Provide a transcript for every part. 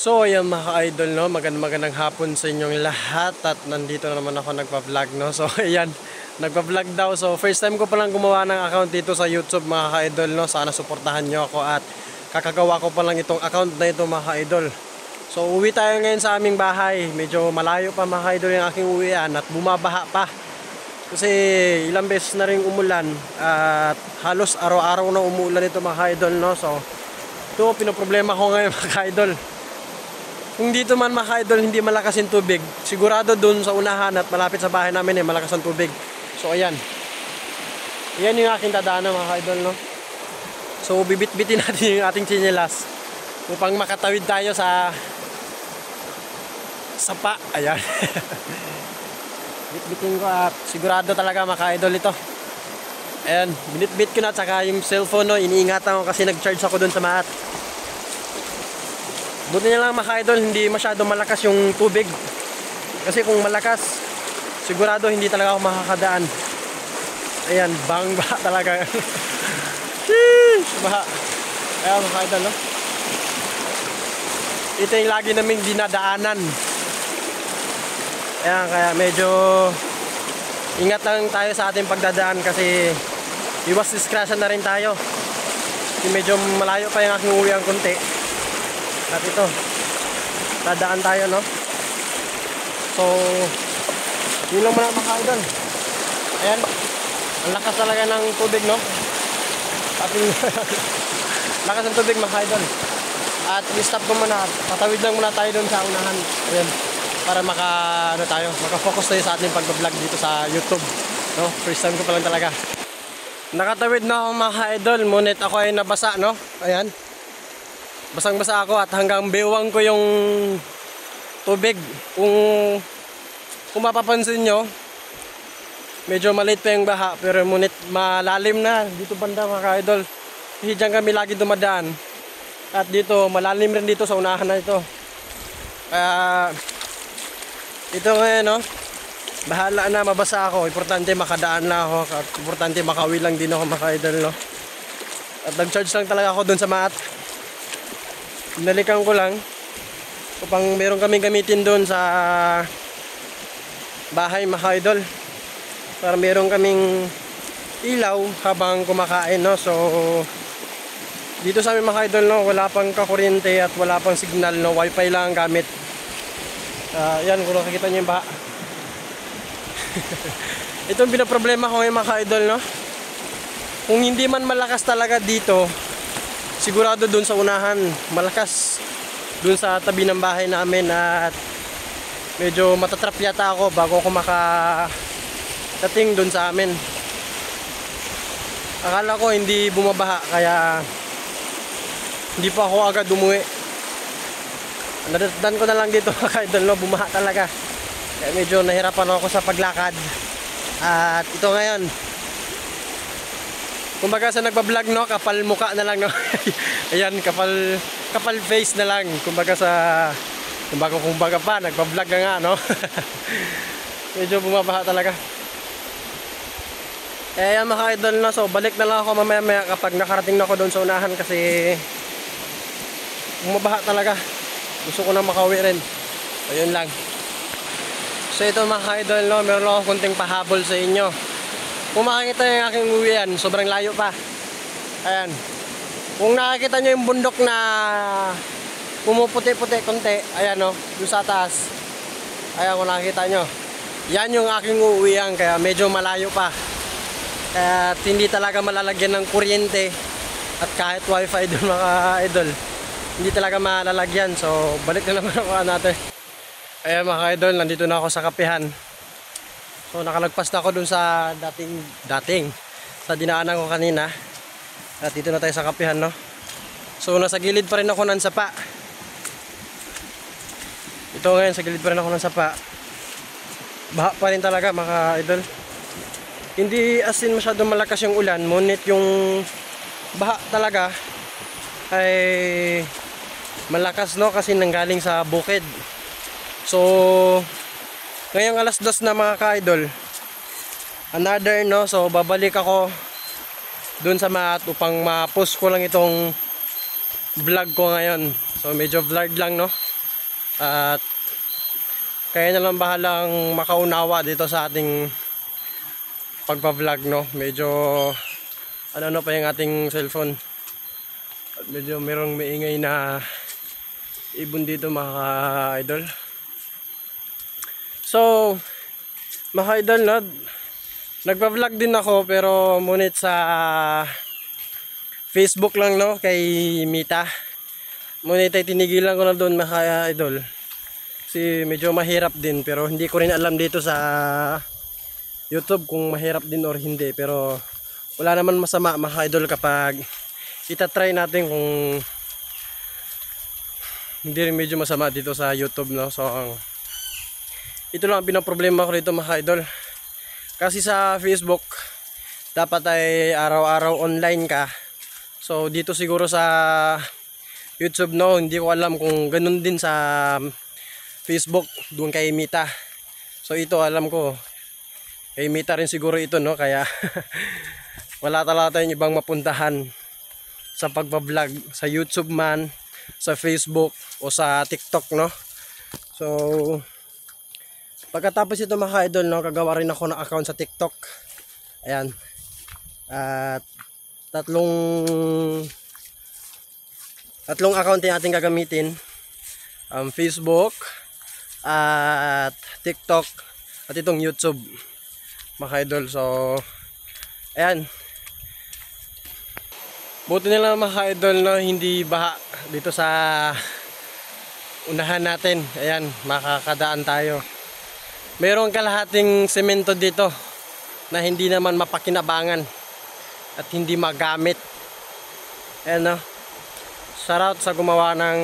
So ayan mga idol, no, magandang hapon sa inyong lahat. At nandito na naman ako nagpa-vlog, no. So ayan, nagpa-vlog daw. So first time ko palang gumawa ng account dito sa YouTube mga idol, no. Sana suportahan nyo ako at kakagawa ko pa lang itong account na ito mga idol. So uwi tayo ngayon sa aming bahay. Medyo malayo pa mga idol yung aking uwian at bumabaha pa. Kasi ilang beses na rin umulan at halos araw-araw na umuulan ito mga idol, no. So ito pinoproblema ko ngayon mga idol. Kung dito man mga idol hindi malakas yung tubig, sigurado dun sa unahan at malapit sa bahay namin malakas ang tubig. So ayan. Ayan yung aking dadaanan mga idol, no. So bibit-bitin natin yung ating tsinelas upang makatawid tayo sa sapa. Ayan. Bit-bitin ko at sigurado talaga mga idol ito. Ayan, binit-bit ko na, tsaka yung cellphone, no, iniingatan ko kasi nag-charge ako dun sa mat. Buti na lang mga idol, hindi masyadong malakas yung tubig. Kasi kung malakas, sigurado hindi talaga ako makakadaan. Ayan, bang-baha talaga. Sheesh, baha. Ayan mga idol, no? Ito yung lagi naming dinadaanan. Ayan, kaya medyo ingat lang tayo sa ating pagdadaan kasi iwas diskrasya na rin tayo. Medyo malayo pa yung aking uwi ang konti. At ito, dadaan tayo, no? So, yun lang muna mga idol. Ayan, ang lakas talaga ng tubig, no? Lakas ng tubig mga idol. At i-stop ko muna, patawid lang muna tayo doon sa unahan. Ayan, para maka-focus tayo sa ating pag-vlog dito sa YouTube, no? First time ko pa lang talaga. Nakatawid na ako mga idol, ngunit ako ay nabasa, no? Ayan. Basang-basa ako at hanggang bewang ko yung tubig. Kung mapapansin nyo, medyo maliit pa yung baha pero ngunit malalim na dito banda mga idol. Kasi dyan kami lagi dumadaan. At dito, malalim rin dito sa unahan na ito. Kaya ito ngayon, no? Bahala na, mabasa ako. Importante makadaan na ako. At importante makauwi lang din ako mga idol, no? At nag-charge lang talaga ako dun sa mat. Pinalikan ko lang upang meron kaming gamitin doon sa bahay mga idol, para meron kaming ilaw habang kumakain, no. So dito sa amin mga idol, no, wala pang kakuryente at wala pang signal, no. Wifi lang ang gamit. Yan, kung nakikita nyo yung baha. Ito ang pinaproblema ko ngayon mga idol, no. Kung hindi man malakas talaga dito, sigurado dun sa unahan malakas, dun sa tabi ng bahay namin, at medyo matatrap yata ako bago ako makadating dun sa amin. Akala ko hindi bumabaha kaya hindi pa ako agad umuwi. Nadatdan ko na lang dito mga idol, no, bumaha talaga. Kaya medyo nahirapan ako sa paglakad. At ito ngayon, kumbaga sa nagpa-vlog, no, kapal muka na lang, no. Ayan, kapal face na lang. Kumbaga pa nagpa-vlog na nga, no. Medyo bumabaha talaga. Ayan mga idol, no. So balik na lang ako mamaya kapag nakarating na ako doon sa unahan kasi bumabaha talaga. Gusto ko na makauwi rin. Ayun lang. So ito mga idol, no, meron lang ako kunting pahabol sa inyo. Kung makikita nyo yung aking uwian, sobrang layo pa. Ayan. Kung nakikita nyo yung bundok na pumuputi-puti konti, ayan, no, yung sa taas. Ayan, kung nakikita nyo, yan yung aking uwian, kaya medyo malayo pa. Kaya hindi talaga malalagyan ng kuryente at kahit wifi doon mga idol, hindi talaga malalagyan. So balik na naman ako natin. Ayan mga idol, nandito na ako sa kapihan. So nakalagpas na ako dun sa dating sa dinaanan ko kanina. At dito na tayo sa kapihan, no. So nasa gilid pa rin ako ng sapa. Ito ngayon, sa gilid pa rin ako ng sapa. Baha pa rin talaga mga idol. Hindi as in masyadong malakas yung ulan, ngunit yung baha talaga ay malakas, no, kasi nanggaling sa bukid. So ngayong alas 2 na mga ka-idol, another, no, so babalik ako dun sa mat upang ma-post ko lang itong vlog ko ngayon. So medyo vlog lang, no. At kaya na lang bahalang makaunawa dito sa ating pagpa-vlog, no. Medyo ano pa yung ating cellphone. At medyo merong maingay na ibon dito mga idol. So mga idol, no, nagpa-vlog din ako pero ngunit sa Facebook lang, no, kay Mita. Ngunit ay tinigilan ko na doon mga idol. Kasi medyo mahirap din, pero hindi ko rin alam dito sa YouTube kung mahirap din or hindi. Pero wala naman masama mga idol kapag itatry natin kung hindi rin medyo masama dito sa YouTube, no. So ito lang ang pinaproblema ko dito mga idol. Kasi sa Facebook dapat ay araw-araw online ka. So dito siguro sa YouTube, no, hindi ko alam kung ganun din sa Facebook doon kay Mita. So ito alam ko kay Mita rin siguro ito, no, kaya wala talaga tayong ibang mapuntahan sa pagbablog sa YouTube man, sa Facebook o sa TikTok, no. So pagkatapos ito mga idol, no, kagawa rin ako ng account sa TikTok. Ayan. At tatlong account yung ating gagamitin. Facebook at TikTok at itong YouTube mga idol. So ayan, buti nila mga idol, no, hindi baha dito sa unahan natin. Ayan, makakadaan tayo. Mayroong kalahating semento dito na hindi naman mapakinabangan at hindi magamit. Ayan, no, shoutout sa gumawa ng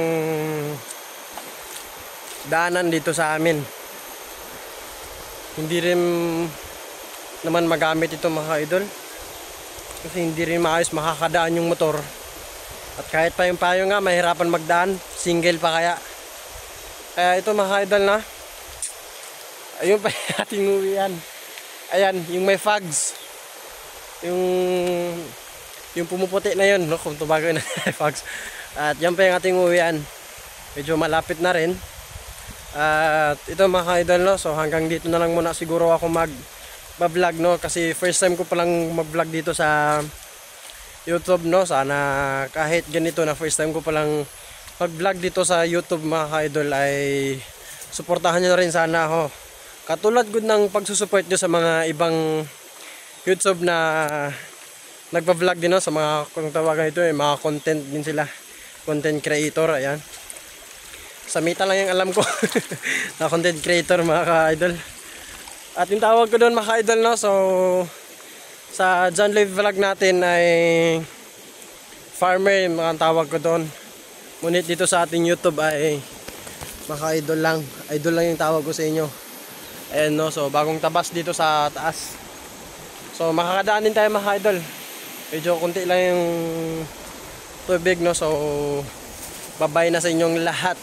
daanan dito sa amin. Hindi rin naman magamit ito mga idol, kasi hindi rin maayos makakadaan yung motor. At kahit pa yung payo nga mahirapan magdaan, single pa kaya. Kaya ito mga idol, na ayun pa yung ating uwian. Ayan, yung may fogs, yung pumuputi na yun, no, kung tubago na fogs. At yan pa yung ating uwian. Medyo malapit na rin. At ito mga idol, no, so hanggang dito na lang muna siguro ako mag-vlog, no, kasi first time ko palang mag-vlog dito sa YouTube, no. Sana kahit ganito na first time ko palang mag-vlog dito sa YouTube mga idol ay suportahan nyo na rin sana ako. Katulad good ng pagsusupport nyo sa mga ibang YouTube na nagpa-vlog din, no, sa mga, kung tawagan ito, mga content din sila, content creator. Ayan, sa Mita lang yung alam ko na content creator mga ka-idol. At yung tawag ko doon mga ka-idol, no, so sa John Live vlog natin ay farmer mga tawag ko doon. Ngunit dito sa ating YouTube ay mga ka-idol lang, idol lang yung tawag ko sa inyo. Ayan, no, so bagong tabas dito sa taas. So makakadaan din tayo mga ka-idol. Medyo konti lang yung tubig, no, so bye-bye na sa inyong lahat.